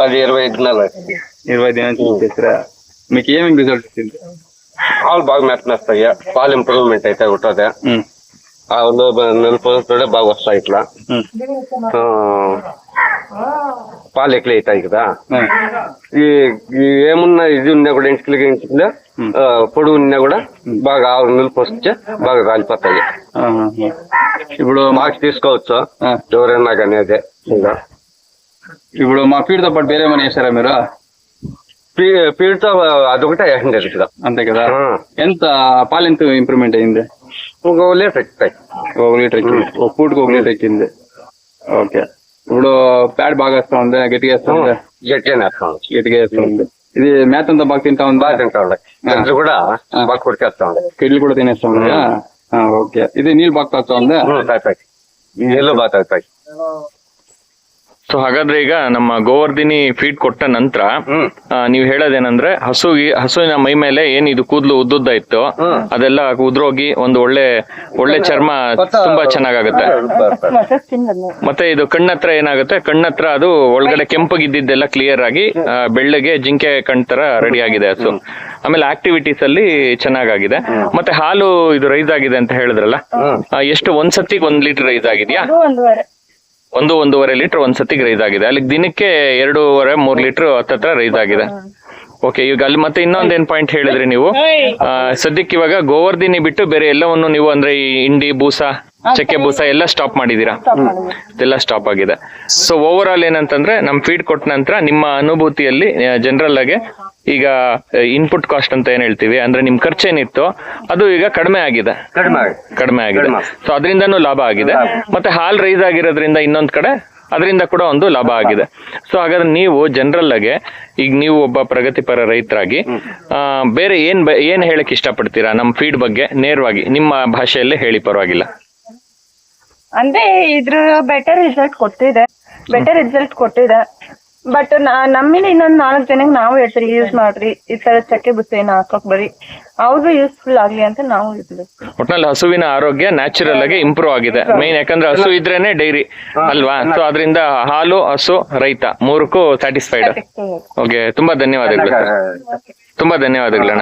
అది 25 నెలలు. 20 దినాలు చేసారా? మీకు ఏమేమి రిజల్ట్ వచ్చింది? ఆవులు బాగా మెత్తనేస్తాయి, పాలు ఇంప్రూవ్మెంట్ అయితే ఉంటుంది. ఆవులు నిలిపోతుంటే బాగా వస్తాయి ఇట్లా. పాలు ఎక్కువ అవుతాయి కదా. ఏమున్నా ఇది ఉన్నా కూడా ఇంటికి పొడుగు ఉన్నా కూడా బాగా ఆవులు నిలిపి వస్తే బాగా రాలిపోతాయి. ఇప్పుడు మాకు తీసుకోవచ్చు ఎవరైనా కానీ. అదే ఇప్పుడు మా ఫీడ్ తో పాటు వేరే ఏమైనా వేసారా మీరు? ఫీడ్తో అదొకటే వేసింది ఇక్కడ. అంతే కదా. ఎంత పాలు ఎంత ఇంప్రూవ్మెంట్ అయింది? 1 లీటర్ ఎక్కుతాయి. 1 లీటర్ ఎక్కింది. ఒక పూటకి 1 లీటర్ ఎక్కింది. ఓకే. ఇప్పుడు ప్యాడ్ బాగా వేస్తా ఉంది, గట్టిగా వేస్తా ఉంది? గట్టిగా వేస్తా ఉంది. ఇది మేత అంతా బాగా తింటా ఉందా? తింటా ఉండే కెడ్లు కూడా బాగా కొరికేస్తా ఉండే. కెడ్లు కూడా తినేస్తా ఉందా? ఓకే. ఇది ನೀರು ಬಾಗ್ತಾ ఉందా? ನೀರು ಬಾಗ್ತಾ ಇರ್ತಾಯಿ. ಸೊ ಹಾಗಾದ್ರೆ ಈಗ ನಮ್ಮ ಗೋವರ್ಧಿನಿ ಫೀಡ್ ಕೊಟ್ಟ ನಂತರ ನೀವ್ ಹೇಳೋದೇನಂದ್ರೆ ಹಸುವಿನ ಮೈ ಮೇಲೆ ಏನ್ ಇದು ಕೂದಲು ಉದ್ದುದ್ದ ಇತ್ತು ಅದೆಲ್ಲ ಉದ್ರೋಗಿ ಒಂದು ಒಳ್ಳೆ ಚರ್ಮ ತುಂಬಾ ಚೆನ್ನಾಗಾಗುತ್ತೆ. ಮತ್ತೆ ಇದು ಕಣ್ಣತ್ರ ಏನಾಗುತ್ತೆ, ಕಣ್ಣತ್ರ ಅದು ಒಳಗಡೆ ಕೆಂಪಗಿದ್ದೆಲ್ಲ ಕ್ಲಿಯರ್ ಆಗಿ ಬೆಳ್ಳಗೆ ಜಿಂಕೆ ಕಣ್ ತರ ರೆಡಿ ಆಗಿದೆ ಹಸು. ಆಮೇಲೆ ಆಕ್ಟಿವಿಟೀಸ್ ಅಲ್ಲಿ ಚೆನ್ನಾಗಾಗಿದೆ. ಮತ್ತೆ ಹಾಲು ಇದು ರೈಸ್ ಆಗಿದೆ ಅಂತ ಹೇಳಿದ್ರಲ್ಲ, ಎಷ್ಟು ಒಂದ್ಸತಿಗೆ 1 ಲೀಟರ್ ರೈಸ್ ಆಗಿದ್ಯಾ? 1.5 ಲೀಟರ್ ಒಂದ್ಸತಿಗೆ ರೈಸ್ ಆಗಿದೆ. ಅಲ್ಲಿ ದಿನಕ್ಕೆ 2.5-3 ಲೀಟರ್ ಹತ್ತತ್ರ ರೈಸ್ ಆಗಿದೆ. ಓಕೆ. ಈಗ ಅಲ್ಲಿ ಮತ್ತೆ ಇನ್ನೊಂದೇನ್ ಪಾಯಿಂಟ್ ಹೇಳಿದ್ರಿ ನೀವು, ಸದ್ಯಕ್ಕೆ ಇವಾಗ ಗೋವರ್ಧಿನಿ ಬಿಟ್ಟು ಬೇರೆ ಎಲ್ಲವನ್ನು ನೀವು ಅಂದ್ರೆ ಈ ಇಂಡಿ ಬೂಸ, ಚಕ್ಕೆ ಬೂಸ ಎಲ್ಲ ಸ್ಟಾಪ್ ಮಾಡಿದೀರಾ? ಇದೆಲ್ಲ ಸ್ಟಾಪ್ ಆಗಿದೆ. ಸೊ ಓವರ್ ಆಲ್ ಏನಂತಂದ್ರೆ ನಮ್ ಫೀಡ್ ಕೊಟ್ಟ ನಂತರ ನಿಮ್ಮ ಅನುಭೂತಿಯಲ್ಲಿ ಜನರಲ್ ಆಗಿ ಈಗ ಇನ್ಪುಟ್ ಕಾಸ್ಟ್ ಅಂತ ಏನ್ ಹೇಳ್ತೀವಿ ಅಂದ್ರೆ ನಿಮ್ ಖರ್ಚೇನಿತ್ತು ಅದು ಈಗ ಕಡಿಮೆ ಆಗಿದೆ. ಸೊ ಅದರಿಂದನೂ ಲಾಭ ಆಗಿದೆ. ಮತ್ತೆ ಹಾಲ್ ರೈಸ್ ಆಗಿರೋದ್ರಿಂದ ಇನ್ನೊಂದ್ ಕಡೆ ಅದರಿಂದ ಕೂಡ ಒಂದು ಲಾಭ ಆಗಿದೆ. ಸೊ ಹಾಗಾದ್ರೆ ನೀವು ಜನರಲ್ ಆಗಿ ಈಗ ನೀವು ಒಬ್ಬ ಪ್ರಗತಿಪರ ರೈತರಾಗಿ ಬೇರೆ ಏನ್ ಹೇಳಕ್ ಇಷ್ಟಪಡ್ತೀರಾ ನಮ್ ಫೀಡ್ ಬಗ್ಗೆ? ನೇರವಾಗಿ ನಿಮ್ಮ ಭಾಷೆಯಲ್ಲೇ ಹೇಳಿ, ಪರವಾಗಿಲ್ಲ. ಅಂದ್ರೆ ಇದ್ರ ಬೆಟರ್ ರಿಸಲ್ಟ್ ಕೊಟ್ಟಿದೆ. ಬಟ್ ನಮ್ಮಿಂದ ಇನ್ನೊಂದ್ 4 ಜನಕ್ಕೆ ನಾವು ಹೇಳ್ತೀರಿ, ಯೂಸ್ ಮಾಡ್ರಿ ಈ ತರ ಚಕ್ಕೆ ಬುತ್ತೆ ಏನ್ ಹಾಕೋಕ್ ಬರೀ ಅವ್ರಿಗೂ ಯೂಸ್ಫುಲ್ ಆಗ್ಲಿ ಅಂತ ನಾವು ಇದ್ವಿ. ಒಟ್ನಲ್ಲಿ ಹಸುವಿನ ಆರೋಗ್ಯ ನ್ಯಾಚುರಲ್ ಆಗಿ ಇಂಪ್ರೂವ್ ಆಗಿದೆ. ಮೇನ್ ಯಾಕಂದ್ರೆ ಹಸು ಇದ್ರೇನೆ ಡೈರಿ ಅಲ್ವಾ? ಸೊ ಅದರಿಂದ ಹಾಲು, ಹಸು, ರೈತ ಮೂರಕ್ಕೂ ಸ್ಯಾಟಿಸ್ಫೈಡ್. ಓಕೆ. ತುಂಬಾ ಧನ್ಯವಾದಗಳು. ತುಂಬಾ ಧನ್ಯವಾದಗಳು.